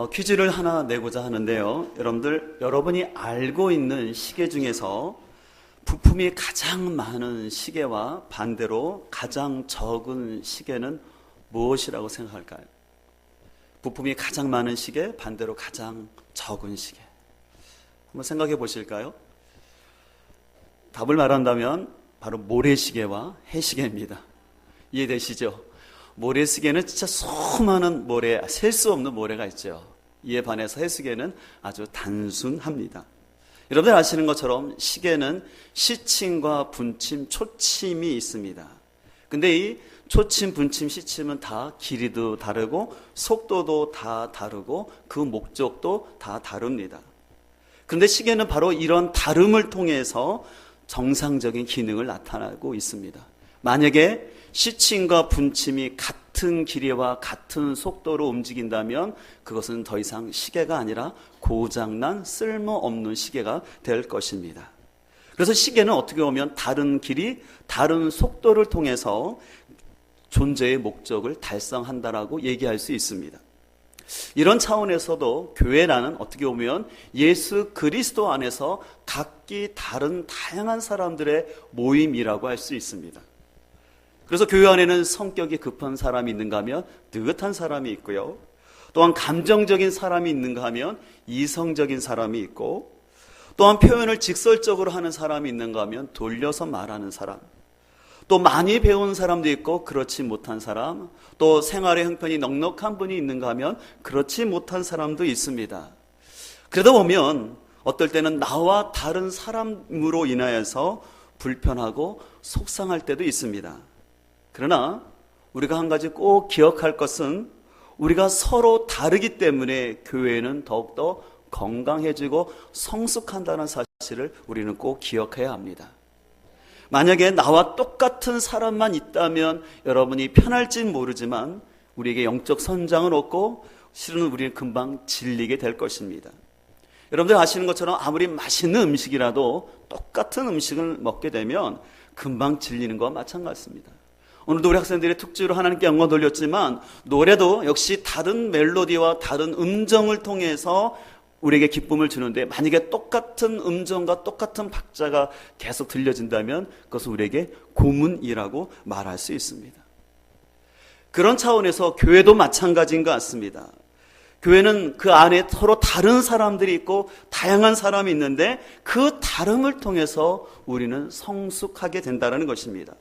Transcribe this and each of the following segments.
퀴즈를 하나 내고자 하는데요. 여러분이 알고 있는 시계 중에서 부품이 가장 많은 시계와 반대로 가장 적은 시계는 무엇이라고 생각할까요? 부품이 가장 많은 시계, 반대로 가장 적은 시계. 한번 생각해 보실까요? 답을 말한다면 바로 모래시계와 해시계입니다. 이해되시죠? 모래시계는 진짜 수많은 모래, 셀 수 없는 모래가 있죠. 이에 반해서 해시계는 아주 단순합니다. 여러분들 아시는 것처럼 시계는 시침과 분침, 초침이 있습니다. 근데 이 초침, 분침, 시침은 다 길이도 다르고 속도도 다 다르고 그 목적도 다 다릅니다. 그런데 시계는 바로 이런 다름을 통해서 정상적인 기능을 나타내고 있습니다. 만약에 시침과 분침이 같은 길이와 같은 속도로 움직인다면 그것은 더 이상 시계가 아니라 고장난 쓸모없는 시계가 될 것입니다. 그래서 시계는 어떻게 보면 다른 길이, 다른 속도를 통해서 존재의 목적을 달성한다라고 얘기할 수 있습니다. 이런 차원에서도 교회라는 어떻게 보면 예수 그리스도 안에서 각기 다른 다양한 사람들의 모임이라고 할 수 있습니다. 그래서 교회 안에는 성격이 급한 사람이 있는가 하면 느긋한 사람이 있고요. 또한 감정적인 사람이 있는가 하면 이성적인 사람이 있고, 또한 표현을 직설적으로 하는 사람이 있는가 하면 돌려서 말하는 사람, 또 많이 배운 사람도 있고 그렇지 못한 사람, 또 생활의 형편이 넉넉한 분이 있는가 하면 그렇지 못한 사람도 있습니다. 그러다 보면 어떨 때는 나와 다른 사람으로 인하여서 불편하고 속상할 때도 있습니다. 그러나 우리가 한 가지 꼭 기억할 것은 우리가 서로 다르기 때문에 교회는 더욱더 건강해지고 성숙한다는 사실을 우리는 꼭 기억해야 합니다. 만약에 나와 똑같은 사람만 있다면 여러분이 편할진 모르지만 우리에게 영적 선장은 없고 실은 우리는 금방 질리게 될 것입니다. 여러분들 아시는 것처럼 아무리 맛있는 음식이라도 똑같은 음식을 먹게 되면 금방 질리는 것과 마찬가지입니다. 오늘도 우리 학생들의 특주로 하나님께 영광 돌렸지만 노래도 역시 다른 멜로디와 다른 음정을 통해서 우리에게 기쁨을 주는데 만약에 똑같은 음정과 똑같은 박자가 계속 들려진다면 그것은 우리에게 고문이라고 말할 수 있습니다. 그런 차원에서 교회도 마찬가지인 것 같습니다. 교회는 그 안에 서로 다른 사람들이 있고 다양한 사람이 있는데 그 다름을 통해서 우리는 성숙하게 된다는 것입니다.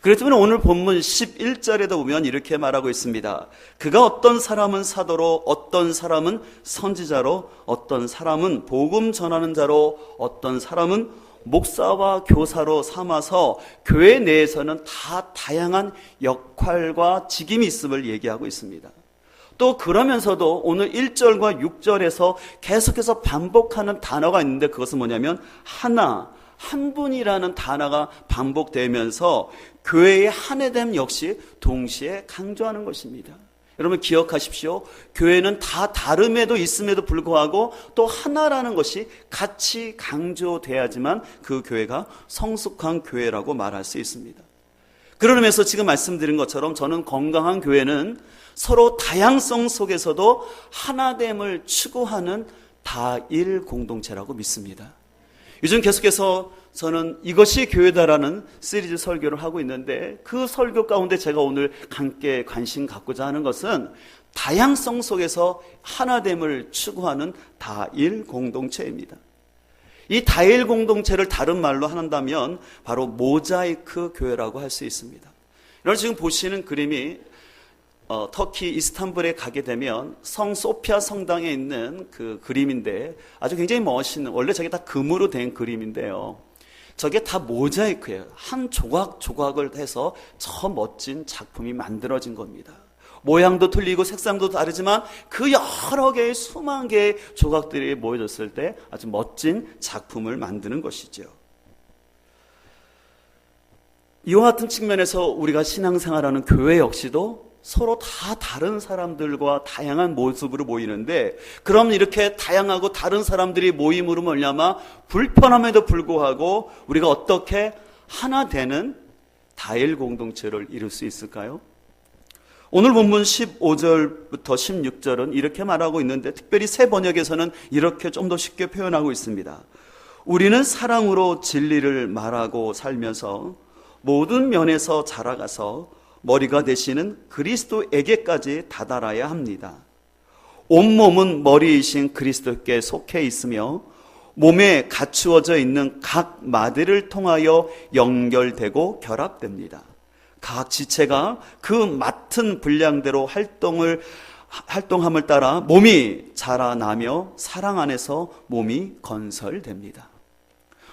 그렇기 때문에 오늘 본문 11절에도 보면 이렇게 말하고 있습니다. 그가 어떤 사람은 사도로, 어떤 사람은 선지자로, 어떤 사람은 복음 전하는 자로, 어떤 사람은 목사와 교사로 삼아서 교회 내에서는 다 다양한 역할과 직임이 있음을 얘기하고 있습니다. 또 그러면서도 오늘 1절과 6절에서 계속해서 반복하는 단어가 있는데 그것은 뭐냐면 한 분이라는 단어가 반복되면서 교회의 한해됨 역시 동시에 강조하는 것입니다. 여러분 기억하십시오. 교회는 다 다름에도 있음에도 불구하고 또 하나라는 것이 같이 강조돼야지만 그 교회가 성숙한 교회라고 말할 수 있습니다. 그러면서 지금 말씀드린 것처럼 저는 건강한 교회는 서로 다양성 속에서도 하나됨을 추구하는 다일 공동체라고 믿습니다. 요즘 계속해서 저는 이것이 교회다라는 시리즈 설교를 하고 있는데 그 설교 가운데 제가 오늘 함께 관심 갖고자 하는 것은 다양성 속에서 하나됨을 추구하는 다일 공동체입니다. 이 다일 공동체를 다른 말로 한다면 바로 모자이크 교회라고 할 수 있습니다. 여러분 지금 보시는 그림이 터키 이스탄불에 가게 되면 성 소피아 성당에 있는 그 그림인데 아주 굉장히 멋있는, 원래 저게 다 금으로 된 그림인데요. 저게 다 모자이크예요. 한 조각 조각을 해서 저 멋진 작품이 만들어진 겁니다. 모양도 틀리고 색상도 다르지만 그 여러 개의 수만 개의 조각들이 모여졌을 때 아주 멋진 작품을 만드는 것이죠. 이와 같은 측면에서 우리가 신앙생활하는 교회 역시도 서로 다 다른 사람들과 다양한 모습으로 모이는데 그럼 이렇게 다양하고 다른 사람들이 모임으로 말미암아 불편함에도 불구하고 우리가 어떻게 하나 되는 다일 공동체를 이룰 수 있을까요? 오늘 본문 15절부터 16절은 이렇게 말하고 있는데, 특별히 새 번역에서는 이렇게 좀 더 쉽게 표현하고 있습니다. 우리는 사랑으로 진리를 말하고 살면서 모든 면에서 자라가서 머리가 되시는 그리스도에게까지 다다라야 합니다. 온몸은 머리이신 그리스도께 속해 있으며 몸에 갖추어져 있는 각 마디를 통하여 연결되고 결합됩니다. 각 지체가 그 맡은 분량대로 활동함을 따라 몸이 자라나며 사랑 안에서 몸이 건설됩니다.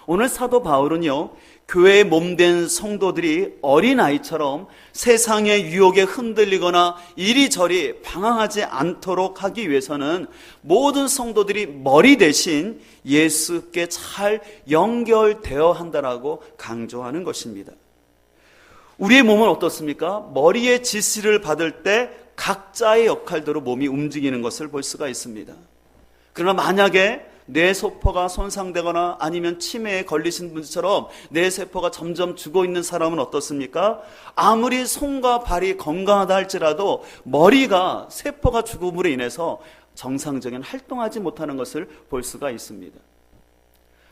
오늘 사도 바울은요, 교회의 몸된 성도들이 어린아이처럼 세상의 유혹에 흔들리거나 이리저리 방황하지 않도록 하기 위해서는 모든 성도들이 머리 대신 예수께 잘 연결되어야 한다라고 강조하는 것입니다. 우리의 몸은 어떻습니까? 머리의 지시를 받을 때 각자의 역할대로 몸이 움직이는 것을 볼 수가 있습니다. 그러나 만약에 뇌세포가 손상되거나 아니면 치매에 걸리신 분처럼 뇌세포가 점점 죽어 있는 사람은 어떻습니까? 아무리 손과 발이 건강하다 할지라도 머리가 세포가 죽음으로 인해서 정상적인 활동하지 못하는 것을 볼 수가 있습니다.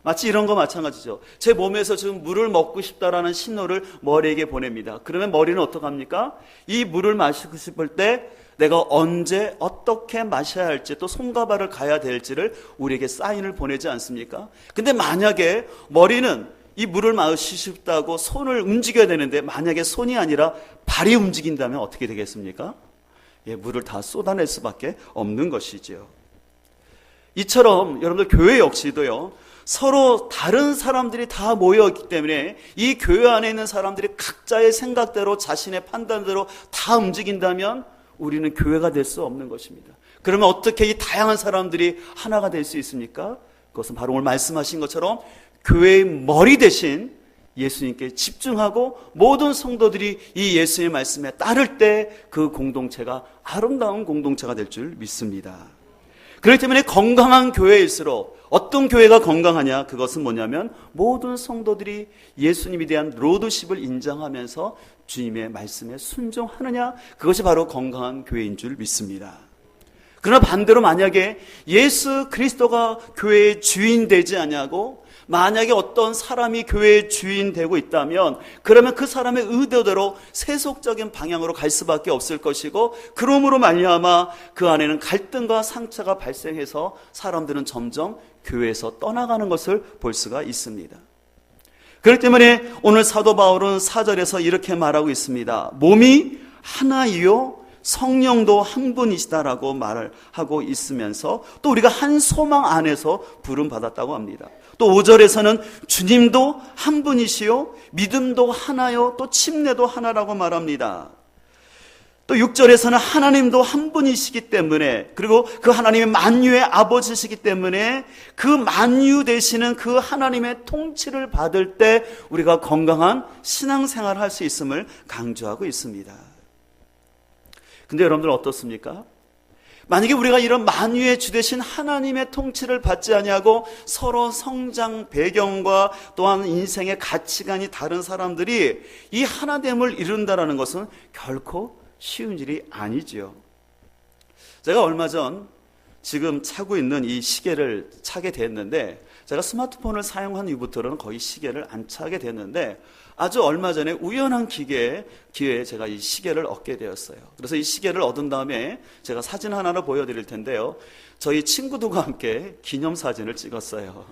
마치 이런 거 마찬가지죠. 제 몸에서 지금 물을 먹고 싶다라는 신호를 머리에게 보냅니다. 그러면 머리는 어떡합니까? 이 물을 마시고 싶을 때 내가 언제 어떻게 마셔야 할지, 또 손과 발을 가야 될지를 우리에게 사인을 보내지 않습니까? 근데 만약에 머리는 이 물을 마시고 싶다고 손을 움직여야 되는데 만약에 손이 아니라 발이 움직인다면 어떻게 되겠습니까? 물을 다 쏟아낼 수밖에 없는 것이죠. 이처럼 여러분들 교회 역시도요, 서로 다른 사람들이 다 모여있기 때문에 이 교회 안에 있는 사람들이 각자의 생각대로 자신의 판단대로 다 움직인다면 우리는 교회가 될 수 없는 것입니다. 그러면 어떻게 이 다양한 사람들이 하나가 될 수 있습니까? 그것은 바로 오늘 말씀하신 것처럼 교회의 머리 대신 예수님께 집중하고 모든 성도들이 이 예수의 말씀에 따를 때 그 공동체가 아름다운 공동체가 될 줄 믿습니다. 그렇기 때문에 건강한 교회일수록, 어떤 교회가 건강하냐, 그것은 뭐냐면 모든 성도들이 예수님에 대한 로드십을 인정하면서 주님의 말씀에 순종하느냐, 그것이 바로 건강한 교회인 줄 믿습니다. 그러나 반대로 만약에 예수 그리스도가 교회의 주인 되지 않냐고, 만약에 어떤 사람이 교회의 주인 되고 있다면 그러면 그 사람의 의도대로 세속적인 방향으로 갈 수밖에 없을 것이고, 그러므로 말미암아 그 안에는 갈등과 상처가 발생해서 사람들은 점점 교회에서 떠나가는 것을 볼 수가 있습니다. 그렇기 때문에 오늘 사도 바울은 4절에서 이렇게 말하고 있습니다. 몸이 하나이요 성령도 한 분이시다라고 말을 하고 있으면서 또 우리가 한 소망 안에서 부름받았다고 합니다. 또 5절에서는 주님도 한 분이시요 믿음도 하나요 또 침례도 하나라고 말합니다. 또 6절에서는 하나님도 한 분이시기 때문에, 그리고 그 하나님의 만유의 아버지시기 때문에 그 만유 되시는 그 하나님의 통치를 받을 때 우리가 건강한 신앙생활을 할 수 있음을 강조하고 있습니다. 근데 여러분들 어떻습니까? 만약에 우리가 이런 만유의 주 되신 하나님의 통치를 받지 아니하고 서로 성장 배경과 또한 인생의 가치관이 다른 사람들이 이 하나됨을 이룬다는 것은 결코 쉬운 일이 아니지요. 제가 얼마 전 지금 차고 있는 이 시계를 차게 됐는데, 제가 스마트폰을 사용한 이후부터는 거의 시계를 안 차게 됐는데, 아주 얼마 전에 우연한 기회에 제가 이 시계를 얻게 되었어요. 그래서 이 시계를 얻은 다음에 제가 사진 하나를 보여드릴 텐데요. 저희 친구들과 함께 기념사진을 찍었어요.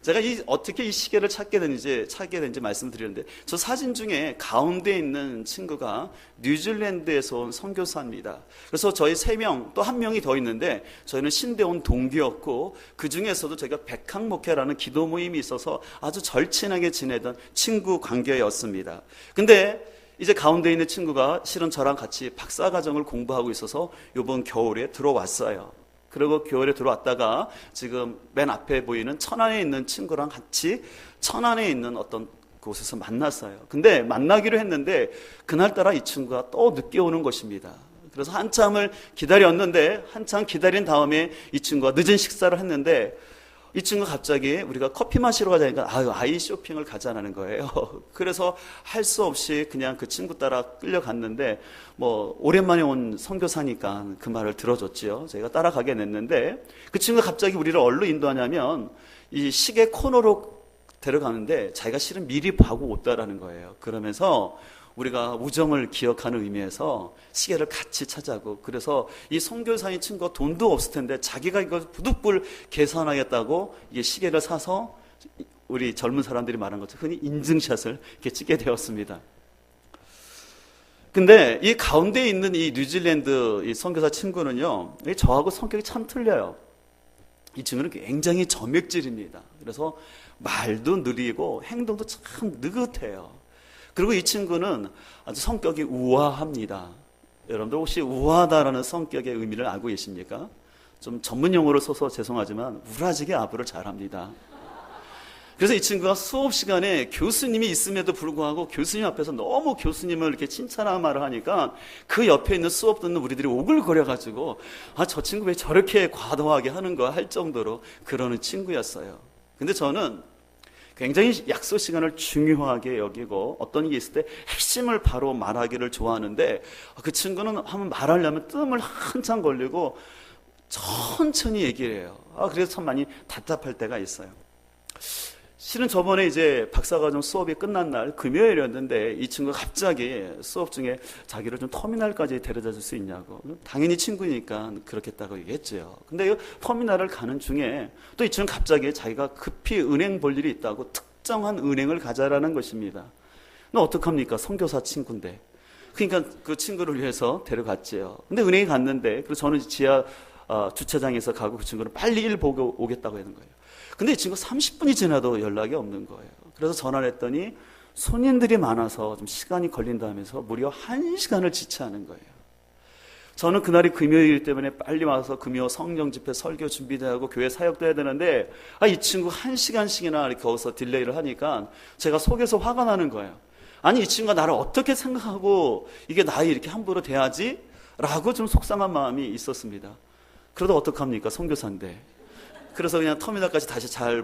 제가 어떻게 이 시계를 찾게 된지 말씀드리는데, 저 사진 중에 가운데 있는 친구가 뉴질랜드에서 온 선교사입니다. 그래서 저희 3명, 또 1명이 더 있는데, 저희는 신대 온 동기였고, 그 중에서도 저희가 백학목회라는 기도 모임이 있어서 아주 절친하게 지내던 친구 관계였습니다. 근데 이제 가운데 있는 친구가 실은 저랑 같이 박사과정을 공부하고 있어서 이번 겨울에 들어왔어요. 그리고 겨울에 들어왔다가 지금 맨 앞에 보이는 천안에 있는 친구랑 같이 천안에 있는 어떤 곳에서 만났어요. 근데 만나기로 했는데 그날따라 이 친구가 또 늦게 오는 것입니다. 그래서 한참을 기다렸는데, 한참 기다린 다음에 이 친구가 늦은 식사를 했는데, 이 친구가 갑자기 우리가 커피 마시러 가자니까 아이 쇼핑을 가자는 거예요. 그래서 할 수 없이 그냥 그 친구 따라 끌려갔는데 뭐 오랜만에 온 선교사니까 그 말을 들어줬지요. 저희가 따라가게 됐는데 그 친구가 갑자기 우리를 어디로 인도하냐면 이 시계 코너로 데려가는데 자기가 실은 미리 보고 왔다라는 거예요. 그러면서 우리가 우정을 기억하는 의미에서 시계를 같이 찾아고, 그래서 이 선교사인 친구가 돈도 없을 텐데 자기가 이걸 부득불 계산하겠다고 이게 시계를 사서 우리 젊은 사람들이 말한 것처럼 흔히 인증샷을 이렇게 찍게 되었습니다. 근데 이 가운데 있는 이 뉴질랜드 이 선교사 친구는요, 저하고 성격이 참 틀려요. 이 친구는 굉장히 점액질입니다. 그래서 말도 느리고 행동도 참 느긋해요. 그리고 이 친구는 아주 성격이 우아합니다. 여러분들 혹시 우아하다라는 성격의 의미를 알고 계십니까? 좀 전문 용어를 써서 죄송하지만 우라지게 아부를 잘합니다. 그래서 이 친구가 수업 시간에 교수님이 있음에도 불구하고 교수님 앞에서 너무 교수님을 이렇게 칭찬하는 말을 하니까 그 옆에 있는 수업 듣는 우리들이 오글거려가지고 저 친구 왜 저렇게 과도하게 하는 거야 할 정도로 그러는 친구였어요. 근데 저는 굉장히 약속 시간을 중요하게 여기고 어떤 게 있을 때 핵심을 바로 말하기를 좋아하는데 그 친구는 한번 말하려면 뜸을 한참 걸리고 천천히 얘기를 해요. 그래서 참 많이 답답할 때가 있어요. 실은 저번에 이제 박사과정 수업이 끝난 날 금요일이었는데 이 친구가 갑자기 수업 중에 자기를 좀 터미널까지 데려다 줄 수 있냐고. 당연히 친구니까 그렇겠다고 얘기했죠. 근데 이 터미널을 가는 중에 또 이 친구는 갑자기 자기가 급히 은행 볼 일이 있다고 특정한 은행을 가자라는 것입니다. 너 어떡합니까? 선교사 친구인데. 그러니까 그 친구를 위해서 데려갔지요. 근데 은행에 갔는데, 그래서 저는 지하 주차장에서 가고 그 친구는 빨리 일 보고 오겠다고 하는 거예요. 근데 이 친구 30분이 지나도 연락이 없는 거예요. 그래서 전화를 했더니 손님들이 많아서 좀 시간이 걸린다면서 무려 1시간을 지체하는 거예요. 저는 그날이 금요일 때문에 빨리 와서 금요 성령 집회 설교 준비도 하고 교회 사역도 해야 되는데 이 친구 1시간씩이나 이렇게 거기서 딜레이를 하니까 제가 속에서 화가 나는 거예요. 아니 이 친구가 나를 어떻게 생각하고 이게 나이 이렇게 함부로 대하지? 라고 좀 속상한 마음이 있었습니다. 그러다 어떡합니까? 선교사인데. 그래서 그냥 터미널까지 다시 잘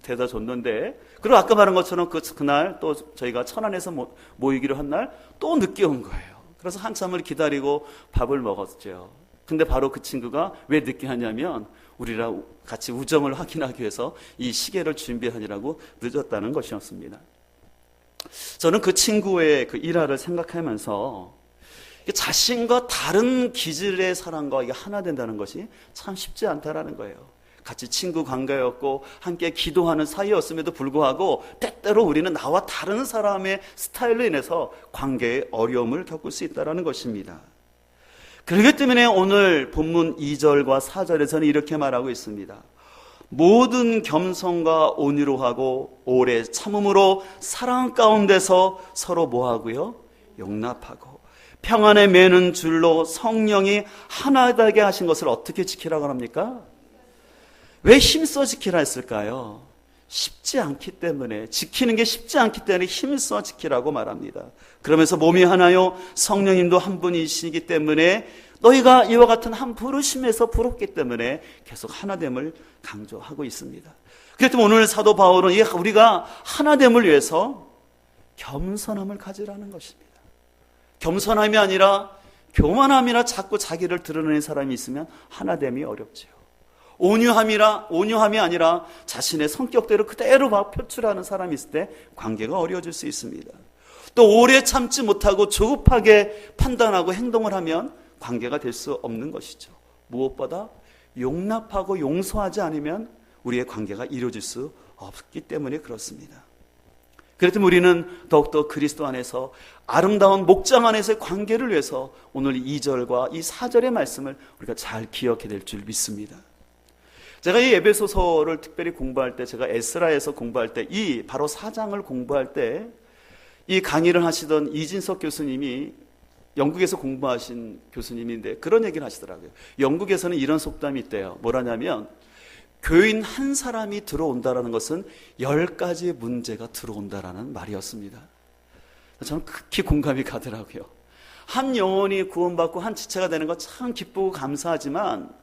대다 줬는데, 그리고 아까 말한 것처럼 그날 또 저희가 천안에서 모이기로 한 날 또 늦게 온 거예요. 그래서 한참을 기다리고 밥을 먹었죠. 근데 바로 그 친구가 왜 늦게 하냐면 우리랑 같이 우정을 확인하기 위해서 이 시계를 준비하느라고 늦었다는 것이었습니다. 저는 그 친구의 그 일화를 생각하면서 자신과 다른 기질의 사람과 이게 하나 된다는 것이 참 쉽지 않다라는 거예요. 같이 친구 관계였고 함께 기도하는 사이였음에도 불구하고 때때로 우리는 나와 다른 사람의 스타일로 인해서 관계에 어려움을 겪을 수 있다는 것입니다. 그렇기 때문에 오늘 본문 2절과 4절에서는 이렇게 말하고 있습니다. 모든 겸손과 온유로 하고 오래 참음으로 사랑 가운데서 서로 뭐하고요? 용납하고 평안에 매는 줄로 성령이 하나되게 하신 것을 어떻게 지키라고 합니까? 왜 힘써 지키라 했을까요? 쉽지 않기 때문에, 지키는 게 쉽지 않기 때문에 힘써 지키라고 말합니다. 그러면서 몸이 하나요 성령님도 한 분이시기 때문에 너희가 이와 같은 한 부르심에서 부럽기 때문에 계속 하나됨을 강조하고 있습니다. 그렇기 때문에 오늘 사도 바울은 우리가 하나됨을 위해서 겸손함을 가지라는 것입니다. 겸손함이 아니라 교만함이나 자꾸 자기를 드러내는 사람이 있으면 하나됨이 어렵죠. 온유함이 아니라 자신의 성격대로 그대로 막 표출하는 사람이 있을 때 관계가 어려워질 수 있습니다. 또 오래 참지 못하고 조급하게 판단하고 행동을 하면 관계가 될 수 없는 것이죠. 무엇보다 용납하고 용서하지 않으면 우리의 관계가 이루어질 수 없기 때문에 그렇습니다. 그렇다면 우리는 더욱더 그리스도 안에서 아름다운 목장 안에서의 관계를 위해서 오늘 2절과 이 4절의 말씀을 우리가 잘 기억해야 될 줄 믿습니다. 제가 이 에베소서를 특별히 공부할 때, 제가 에스라에서 공부할 때, 이 바로 4장을 공부할 때 이 강의를 하시던 이진석 교수님이 영국에서 공부하신 교수님인데 그런 얘기를 하시더라고요. 영국에서는 이런 속담이 있대요. 뭐라냐면 교인 한 사람이 들어온다는 것은 10가지 문제가 들어온다라는 말이었습니다. 저는 극히 공감이 가더라고요. 한 영혼이 구원받고 한 지체가 되는 거 참 기쁘고 감사하지만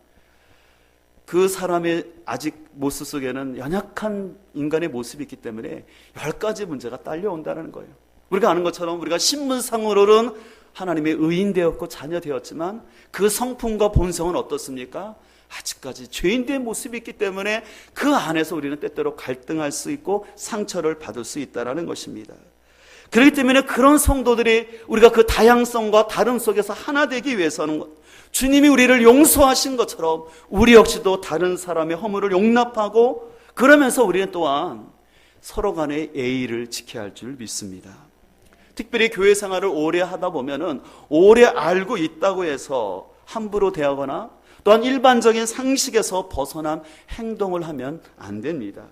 그 사람의 아직 모습 속에는 연약한 인간의 모습이 있기 때문에 10가지 문제가 딸려온다는 거예요. 우리가 아는 것처럼 우리가 신분상으로는 하나님의 의인 되었고 자녀 되었지만 그 성품과 본성은 어떻습니까? 아직까지 죄인된 모습이 있기 때문에 그 안에서 우리는 때때로 갈등할 수 있고 상처를 받을 수 있다는 것입니다. 그렇기 때문에 그런 성도들이 우리가 그 다양성과 다름 속에서 하나 되기 위해서는 주님이 우리를 용서하신 것처럼 우리 역시도 다른 사람의 허물을 용납하고 그러면서 우리는 또한 서로 간의 예의를 지켜야 할 줄 믿습니다. 특별히 교회 생활을 오래 하다 보면은 오래 알고 있다고 해서 함부로 대하거나 또한 일반적인 상식에서 벗어난 행동을 하면 안 됩니다.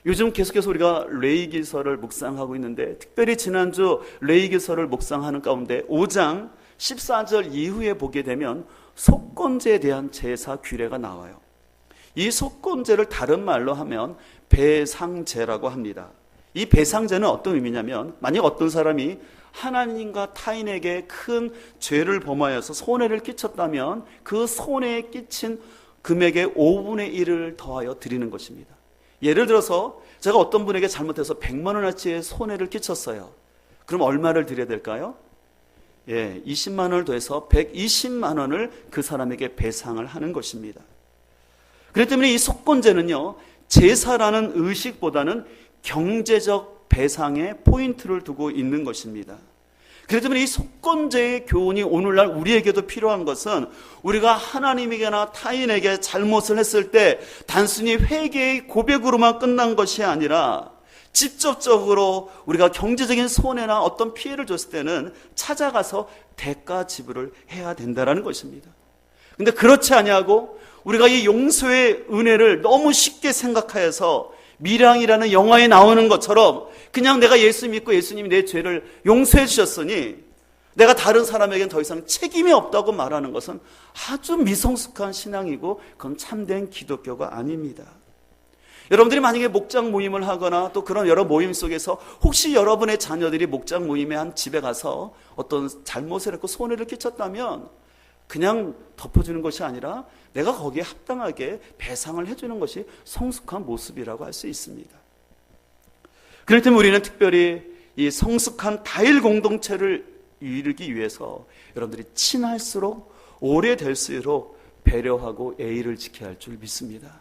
요즘 계속해서 우리가 레위기서를 묵상하고 있는데 특별히 지난주 레위기서를 묵상하는 가운데 5장 14절 이후에 보게 되면 속건제에 대한 제사 규례가 나와요. 이 속건제를 다른 말로 하면 배상제라고 합니다. 이 배상제는 어떤 의미냐면 만약 어떤 사람이 하나님과 타인에게 큰 죄를 범하여서 손해를 끼쳤다면 그 손해에 끼친 금액의 5분의 1을 더하여 드리는 것입니다. 예를 들어서 제가 어떤 분에게 잘못해서 100만 원어치의 손해를 끼쳤어요. 그럼 얼마를 드려야 될까요? 20만 원을 더해서 120만 원을 그 사람에게 배상을 하는 것입니다. 그렇기 때문에 이 속건제는요, 제사라는 의식보다는 경제적 배상에 포인트를 두고 있는 것입니다. 그렇기 때문에 이 속건제의 교훈이 오늘날 우리에게도 필요한 것은 우리가 하나님에게나 타인에게 잘못을 했을 때 단순히 회개의 고백으로만 끝난 것이 아니라 직접적으로 우리가 경제적인 손해나 어떤 피해를 줬을 때는 찾아가서 대가 지불을 해야 된다는 것입니다. 그런데 그렇지 아니하고 우리가 이 용서의 은혜를 너무 쉽게 생각하여서 밀양이라는 영화에 나오는 것처럼 그냥 내가 예수 믿고 예수님이 내 죄를 용서해 주셨으니 내가 다른 사람에게는 더 이상 책임이 없다고 말하는 것은 아주 미성숙한 신앙이고 그건 참된 기독교가 아닙니다. 여러분들이 만약에 목장 모임을 하거나 또 그런 여러 모임 속에서 혹시 여러분의 자녀들이 목장 모임에 한 집에 가서 어떤 잘못을 했고 손해를 끼쳤다면 그냥 덮어주는 것이 아니라 내가 거기에 합당하게 배상을 해주는 것이 성숙한 모습이라고 할 수 있습니다. 그렇기 때문에 우리는 특별히 이 성숙한 다일 공동체를 이루기 위해서 여러분들이 친할수록 오래될수록 배려하고 예의를 지켜야 할 줄 믿습니다.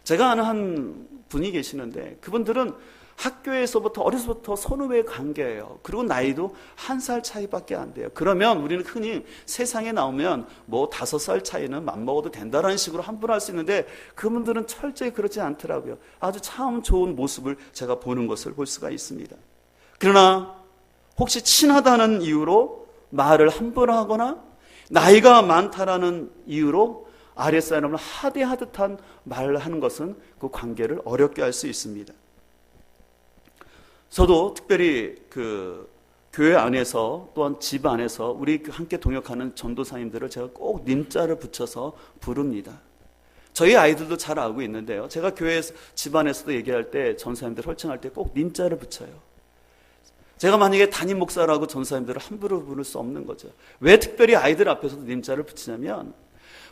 제가 아는 한 분이 계시는데 그분들은 학교에서부터 어려서부터 선후배 관계예요. 그리고 나이도 1살 차이밖에 안 돼요. 그러면 우리는 흔히 세상에 나오면 뭐 5살 차이는 맘먹어도 된다라는 식으로 함부로 할 수 있는데 그분들은 철저히 그렇지 않더라고요. 아주 참 좋은 모습을 제가 보는 것을 볼 수가 있습니다. 그러나 혹시 친하다는 이유로 말을 함부로 하거나 나이가 많다라는 이유로 아랫사람을 하대하듯한 말을 하는 것은 그 관계를 어렵게 할 수 있습니다. 저도 특별히 그 교회 안에서 또한 집 안에서 우리 함께 동역하는 전도사님들을 제가 꼭 님자를 붙여서 부릅니다. 저희 아이들도 잘 알고 있는데요. 제가 교회 집안에서도 얘기할 때 전사님들 헐칭할 때 꼭 님자를 붙여요. 제가 만약에 담임 목사라고 전사님들을 함부로 부를 수 없는 거죠. 왜 특별히 아이들 앞에서도 님자를 붙이냐면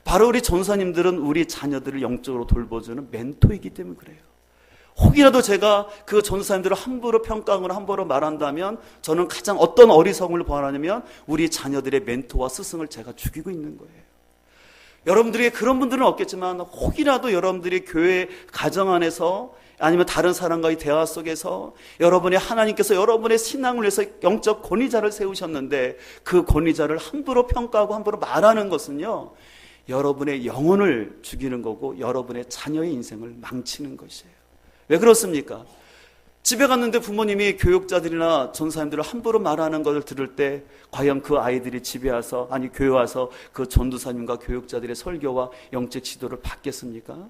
바로 우리 전사님들은 우리 자녀들을 영적으로 돌보주는 멘토이기 때문에 그래요. 혹이라도 제가 그 전사님들을 함부로 평가하거나 함부로 말한다면 저는 가장 어떤 어리석음을 범하냐면 우리 자녀들의 멘토와 스승을 제가 죽이고 있는 거예요. 여러분들에게 그런 분들은 없겠지만 혹이라도 여러분들이 교회 가정 안에서 아니면 다른 사람과의 대화 속에서 여러분의 하나님께서 여러분의 신앙을 위해서 영적 권위자를 세우셨는데 그 권위자를 함부로 평가하고 함부로 말하는 것은요, 여러분의 영혼을 죽이는 거고 여러분의 자녀의 인생을 망치는 것이에요. 왜 그렇습니까? 집에 갔는데 부모님이 교육자들이나 전사님들을 함부로 말하는 것을 들을 때 과연 그 아이들이 집에 와서 아니 교회 와서 그 전도사님과 교육자들의 설교와 영적 지도를 받겠습니까?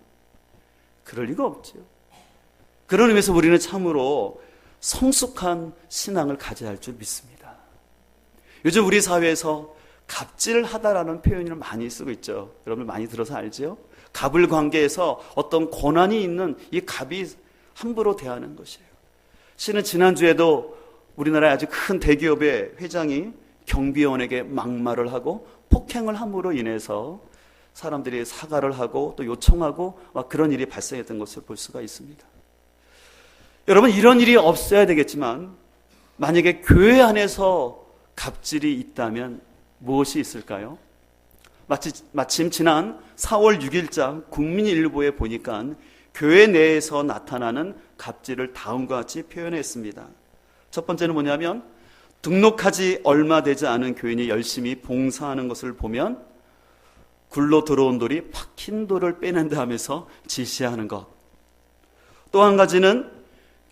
그럴 리가 없죠. 그런 의미에서 우리는 참으로 성숙한 신앙을 가져야 할 줄 믿습니다. 요즘 우리 사회에서 갑질하다라는 표현을 많이 쓰고 있죠. 여러분 많이 들어서 알죠? 갑을 관계에서 어떤 권한이 있는 이 갑이 함부로 대하는 것이에요. 실은 지난주에도 우리나라의 아주 큰 대기업의 회장이 경비원에게 막말을 하고 폭행을 함으로 인해서 사람들이 사과를 하고 또 요청하고 막 그런 일이 발생했던 것을 볼 수가 있습니다. 여러분, 이런 일이 없어야 되겠지만 만약에 교회 안에서 갑질이 있다면 무엇이 있을까요? 마침 지난 4월 6일자 국민일보에 보니까 교회 내에서 나타나는 갑질을 다음과 같이 표현했습니다. 첫 번째는 뭐냐면, 등록하지 얼마 되지 않은 교인이 열심히 봉사하는 것을 보면 굴러 들어온 돌이 박힌 돌을 빼낸다 하면서 지시하는 것. 또 한 가지는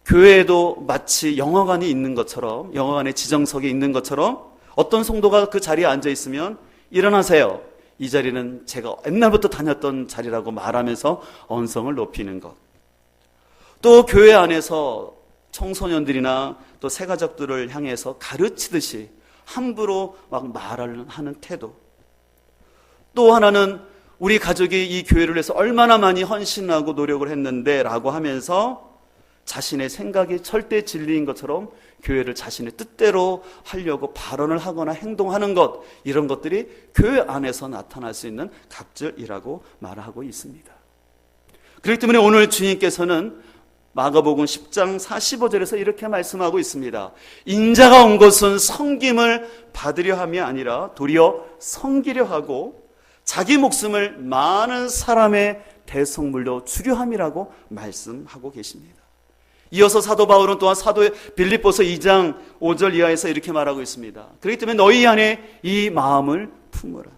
교회에도 마치 영화관이 있는 것처럼, 영화관의 지정석이 있는 것처럼 어떤 성도가 그 자리에 앉아 있으면 일어나세요, 이 자리는 제가 옛날부터 다녔던 자리라고 말하면서 언성을 높이는 것. 또 교회 안에서 청소년들이나 또 새가족들을 향해서 가르치듯이 함부로 막 말을 하는 태도. 또 하나는 우리 가족이 이 교회를 위해서 얼마나 많이 헌신하고 노력을 했는데 라고 하면서 자신의 생각이 절대 진리인 것처럼 교회를 자신의 뜻대로 하려고 발언을 하거나 행동하는 것, 이런 것들이 교회 안에서 나타날 수 있는 갑질이라고 말하고 있습니다. 그렇기 때문에 오늘 주님께서는 마가복음 10장 45절에서 이렇게 말씀하고 있습니다. 인자가 온 것은 섬김을 받으려 함이 아니라 도리어 섬기려 하고 자기 목숨을 많은 사람의 대속물로 주려 함이라고 말씀하고 계십니다. 이어서 사도 바울은 또한 사도 빌립보서 2장 5절 이하에서 이렇게 말하고 있습니다. 그렇기 때문에 너희 안에 이 마음을 품으라.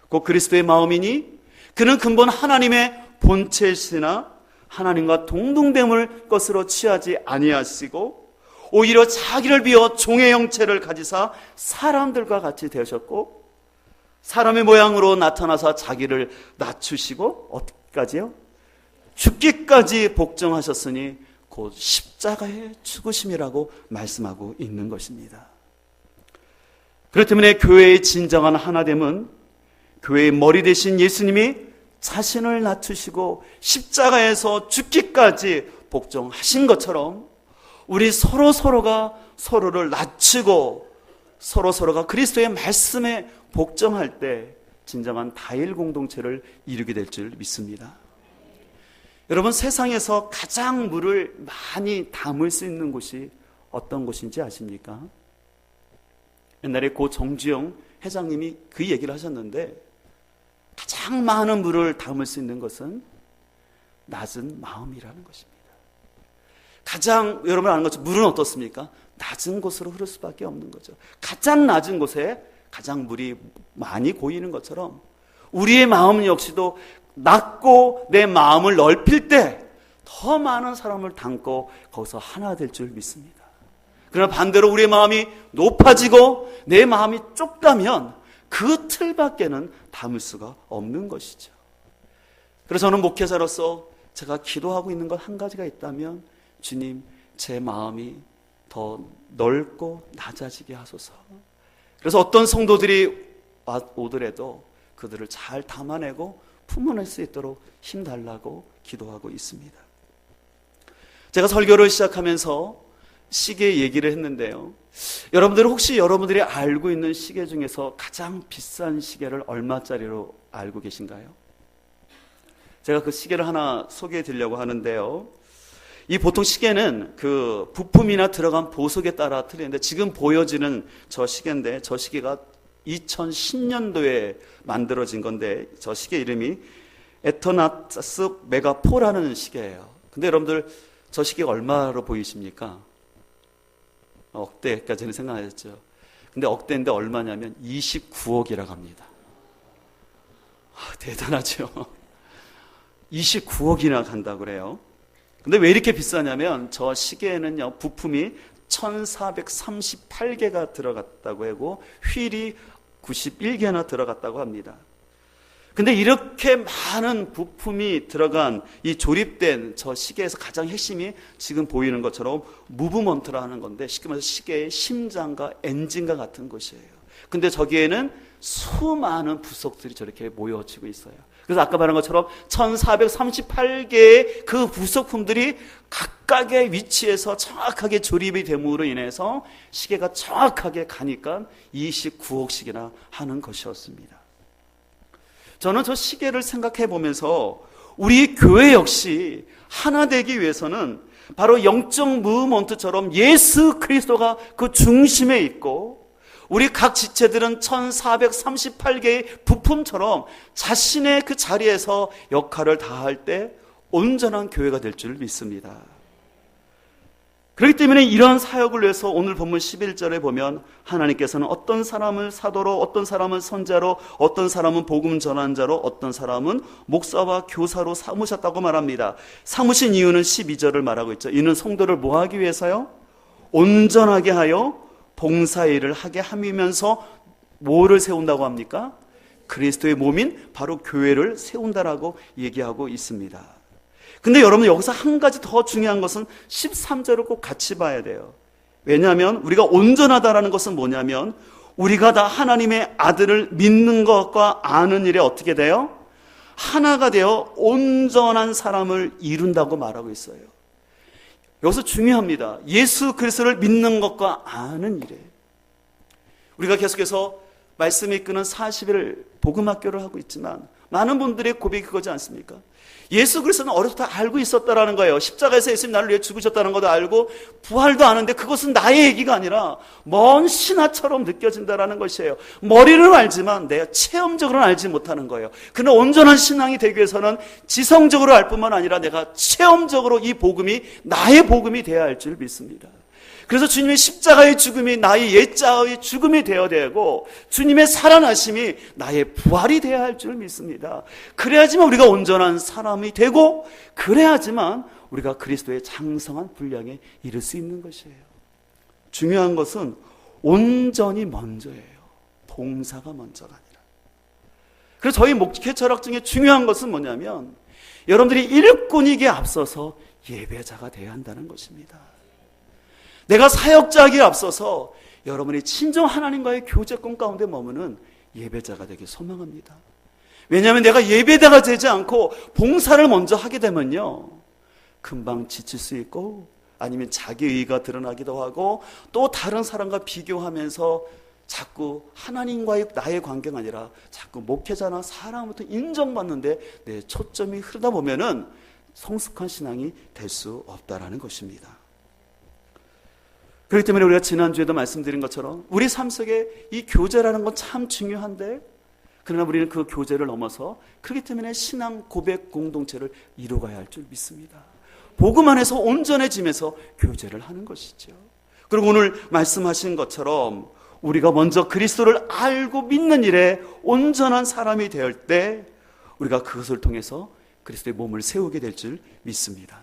곧 그리스도의 마음이니 그는 근본 하나님의 본체시나 하나님과 동등됨을 것으로 취하지 아니하시고 오히려 자기를 비워 종의 형체를 가지사 사람들과 같이 되셨고 사람의 모양으로 나타나사 자기를 낮추시고 어디까지요? 죽기까지 복종하셨으니 곧 십자가의 죽으심이라고 말씀하고 있는 것입니다. 그렇기 때문에 교회의 진정한 하나됨은 교회의 머리 되신 예수님이 자신을 낮추시고 십자가에서 죽기까지 복종하신 것처럼 우리 서로가 서로를 낮추고 서로가 그리스도의 말씀에 복종할 때 진정한 다일 공동체를 이루게 될 줄 믿습니다. 여러분, 세상에서 가장 물을 많이 담을 수 있는 곳이 어떤 곳인지 아십니까? 옛날에 고 정주영 회장님이 그 얘기를 하셨는데, 가장 많은 물을 담을 수 있는 것은 낮은 마음이라는 것입니다. 가장 여러분 아는 것처럼 물은 어떻습니까? 낮은 곳으로 흐를 수밖에 없는 거죠. 가장 낮은 곳에 가장 물이 많이 고이는 것처럼 우리의 마음 역시도 낮고 내 마음을 넓힐 때 더 많은 사람을 담고 거기서 하나 될 줄 믿습니다. 그러나 반대로 우리의 마음이 높아지고 내 마음이 좁다면 그 틀밖에는 담을 수가 없는 것이죠. 그래서 저는 목회자로서 제가 기도하고 있는 것 한 가지가 있다면, 주님, 제 마음이 더 넓고 낮아지게 하소서. 그래서 어떤 성도들이 오더라도 그들을 잘 담아내고 품어낼 수 있도록 힘달라고 기도하고 있습니다. 제가 설교를 시작하면서 시계 얘기를 했는데요. 여러분들 혹시 여러분들이 알고 있는 시계 중에서 가장 비싼 시계를 얼마짜리로 알고 계신가요? 제가 그 시계를 하나 소개해 드리려고 하는데요. 이 보통 시계는 그 부품이나 들어간 보석에 따라 틀리는데, 지금 보여지는 저 시계인데, 저 시계가 2010년도에 만들어진 건데, 저 시계 이름이 에터나스 메가4라는 시계예요. 근데 여러분들 저 시계가 얼마로 보이십니까? 억대까지는 생각하셨죠. 근데 억대인데 얼마냐면 29억이라고 합니다. 대단하죠. 29억이나 간다고 그래요. 근데 왜 이렇게 비싸냐면 저 시계에는요, 부품이 1438개가 들어갔다고 하고 휠이 91개나 들어갔다고 합니다. 근데 이렇게 많은 부품이 들어간 이 조립된 저 시계에서 가장 핵심이 지금 보이는 것처럼 무브먼트라는 건데, 쉽게 말해서 시계의 심장과 엔진과 같은 것이에요. 근데 저기에는 수많은 부속들이 저렇게 모여지고 있어요. 그래서 아까 말한 것처럼 1438개의 그 부속품들이 각각의 위치에서 정확하게 조립이 됨으로 인해서 시계가 정확하게 가니까 29억씩이나 하는 것이었습니다. 저는 저 시계를 생각해 보면서 우리 교회 역시 하나 되기 위해서는 바로 영적 무브먼트처럼 예수 그리스도가 그 중심에 있고, 우리 각 지체들은 1438개의 부품처럼 자신의 그 자리에서 역할을 다할 때 온전한 교회가 될 줄 믿습니다. 그렇기 때문에 이러한 사역을 위해서 오늘 본문 11절에 보면 하나님께서는 어떤 사람을 사도로, 어떤 사람은 선자로, 어떤 사람은 복음 전환자로, 어떤 사람은 목사와 교사로 삼으셨다고 말합니다. 삼으신 이유는 12절을 말하고 있죠. 이는 성도를 뭐 하기 위해서요? 온전하게 하여 봉사일을 하게 함이면서 뭐를 세운다고 합니까? 그리스도의 몸인 바로 교회를 세운다라고 얘기하고 있습니다. 근데 여러분, 여기서 한 가지 더 중요한 것은 13절을 꼭 같이 봐야 돼요. 왜냐하면 우리가 온전하다라는 것은 뭐냐면, 우리가 다 하나님의 아들을 믿는 것과 아는 일에 어떻게 돼요? 하나가 되어 온전한 사람을 이룬다고 말하고 있어요. 여기서 중요합니다. 예수 그리스도를 믿는 것과 아는 일에. 우리가 계속해서 말씀이 이끄는 40일 복음학교를 하고 있지만 많은 분들의 고백이 그거지 않습니까? 예수 그리스도는 어려서 다 알고 있었다라는 거예요. 십자가에서 예수님 나를 위해 죽으셨다는 것도 알고 부활도 아는데 그것은 나의 얘기가 아니라 먼 신화처럼 느껴진다라는 것이에요. 머리는 알지만 내가 체험적으로는 알지 못하는 거예요. 그러나 온전한 신앙이 되기 위해서는 지성적으로 알 뿐만 아니라 내가 체험적으로 이 복음이 나의 복음이 되어야 할 줄 믿습니다. 그래서 주님의 십자가의 죽음이 나의 옛자의 죽음이 되어야 되고, 주님의 살아나심이 나의 부활이 되어야 할 줄 믿습니다. 그래야지만 우리가 온전한 사람이 되고, 그래야지만 우리가 그리스도의 장성한 분량에 이를 수 있는 것이에요. 중요한 것은 온전이 먼저예요. 봉사가 먼저가 아니라. 그래서 저희 목회 철학 중에 중요한 것은 뭐냐면, 여러분들이 일꾼이기에 앞서서 예배자가 되어야 한다는 것입니다. 내가 사역자에게 앞서서 여러분이 친정 하나님과의 교제권 가운데 머무는 예배자가 되길 소망합니다. 왜냐하면 내가 예배자가 되지 않고 봉사를 먼저 하게 되면요, 금방 지칠 수 있고, 아니면 자기의가 드러나기도 하고, 또 다른 사람과 비교하면서 자꾸 하나님과의 나의 관계가 아니라 자꾸 목회자나 사람부터 인정받는데 내 초점이 흐르다 보면은 성숙한 신앙이 될 수 없다라는 것입니다. 그렇기 때문에 우리가 지난주에도 말씀드린 것처럼 우리 삶 속에 이 교제라는 건 참 중요한데, 그러나 우리는 그 교제를 넘어서 그렇기 때문에 신앙 고백 공동체를 이루어가야 할 줄 믿습니다. 복음 안에서 온전해지면서 교제를 하는 것이죠. 그리고 오늘 말씀하신 것처럼 우리가 먼저 그리스도를 알고 믿는 일에 온전한 사람이 될 때 우리가 그것을 통해서 그리스도의 몸을 세우게 될 줄 믿습니다.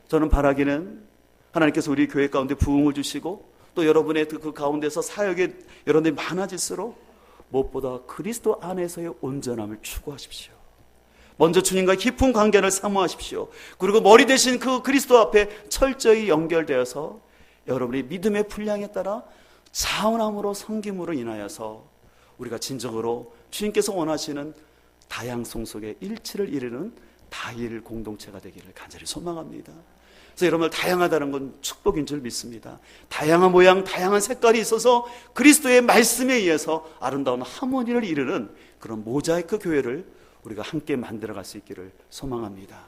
저는 바라기는 하나님께서 우리 교회 가운데 부흥을 주시고, 또 여러분의 그 가운데서 사역에 여러분들이 많아질수록 무엇보다 그리스도 안에서의 온전함을 추구하십시오. 먼저 주님과 깊은 관계를 사모하십시오. 그리고 머리 대신 그 그리스도 앞에 철저히 연결되어서 여러분의 믿음의 분량에 따라 자원함으로 섬김으로 인하여서 우리가 진정으로 주님께서 원하시는 다양성 속에 일치를 이루는 다일 공동체가 되기를 간절히 소망합니다. 그래서 여러분들, 다양하다는 건 축복인 줄 믿습니다. 다양한 모양, 다양한 색깔이 있어서 그리스도의 말씀에 의해서 아름다운 하모니를 이루는 그런 모자이크 교회를 우리가 함께 만들어갈 수 있기를 소망합니다.